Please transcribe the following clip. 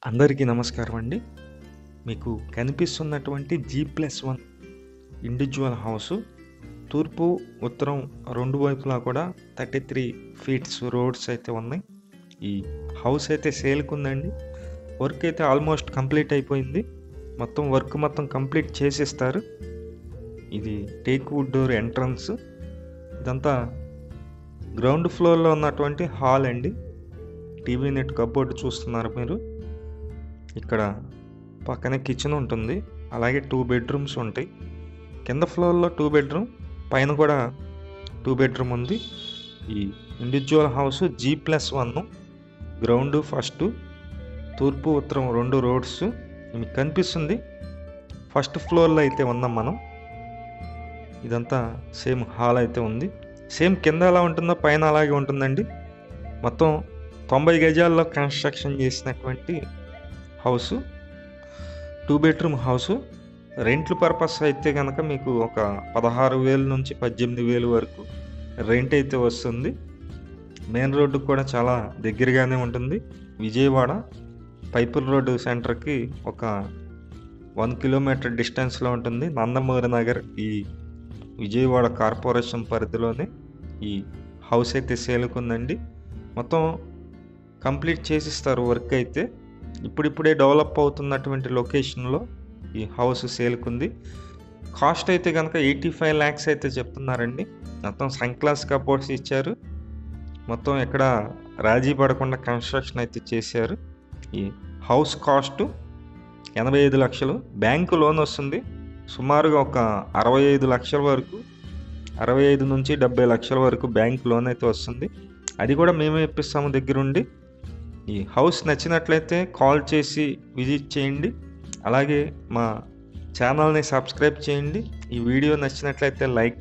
అందరికీ నమస్కారం అండి. మీకు కనిపిస్తున్నటువంటి G+1 ఇండివిడ్యువల్ హౌసు తూర్పు, ఉత్తరం 2 వైపులా కూడా 33 ఫీట్స్ రోడ్స్ అయితే ఉన్నాయి. ఈ హౌస్ అయితే సేల్‌కుందండి. వర్క్ అయితే ఆల్మోస్ట్ కంప్లీట్ అయిపోయింది. వర్క్ మొత్తం కంప్లీట్ చేసేస్తారు. ఇది టేక్ వుడ్ డోర్ ఎంట్రన్స్. ఇదంతా గ్రౌండ్ ఫ్లోర్‌లో ఉన్నటువంటి హాల్ అండి. టీవీ నెట్ కప్‌బోర్డ్ చూస్తున్నారు మీరు. ఇక్కడ పక్కనే కిచెన్ ఉంటుంది. అలాగే 2 బెడ్రూమ్స్ ఉంటాయి. కింద ఫ్లోర్‌లో 2 బెడ్రూమ్, పైన కూడా 2 బెడ్రూమ్ ఉంది. ఈ individual house G+1 ground first, తూర్పు, ఉత్తరం 2 రోడ్స్ మీకు కనిపిస్తుంది. ఫస్ట్ ఫ్లోర్‌లో అయితే ఉన్నాం మనం. ఇదంతా సేమ్ హాల్ అయితే ఉంది. సేమ్ కింద ఎలా ఉంటుందో పైన అలాగే ఉంటుందండి. మొత్తం 90 గజాల్లో కన్స్ట్రక్షన్ చేసినటువంటి హౌసు. 2 bedroom house. రెంట్‌ల పర్పస్ అయితే గనక మీకు ఒక 16,000 నుంచి 18,000 వరకు రెంట్ అయితే వస్తుంది. మెయిన్ రోడ్డుకి కూడా చాలా దగ్గరగానే ఉంటుంది. విజయవాడ పైపుల్ రోడ్డు సెంటర్‌కి ఒక 1 కిలోమీటర్ డిస్టెన్స్‌లో ఉంటుంది. నందమూరి నగర్ ఈ విజయవాడ కార్పొరేషన్ పరిధిలోనే ఈ హౌస్ అయితే సేల్‌కుందండి. మొత్తం కంప్లీట్ చేసిస్తారు వర్క్ అయితే. ఇప్పుడిప్పుడే డెవలప్ అవుతున్నటువంటి లొకేషన్‌లో ఈ హౌస్ సేల్‌కుంది. కాస్ట్ అయితే గనక 85 లాక్స్ అయితే చెప్తున్నారండి. మొత్తం సన్ గ్లాస్ కప్‌బోర్డ్స్ ఇచ్చారు. మొత్తం ఎక్కడ రాజీ పడకుండా కన్స్ట్రక్షన్ అయితే చేశారు. ఈ హౌస్ కాస్ట్ 85 లక్షలు. బ్యాంకు లోన్ వస్తుంది. సుమారుగా ఒక 65 లక్షల వరకు, 65 నుంచి 70 లక్షల వరకు బ్యాంక్ లోన్ అయితే వస్తుంది. అది కూడా మేమే ఇప్పిస్తాము దగ్గరుండి. ఈ హౌస్ నచ్చినట్లయితే కాల్ చేసి విజిట్ చేయండి. అలాగే మా ఛానల్ని సబ్స్క్రైబ్ చేయండి. ఈ వీడియో నచ్చినట్లయితే లైక్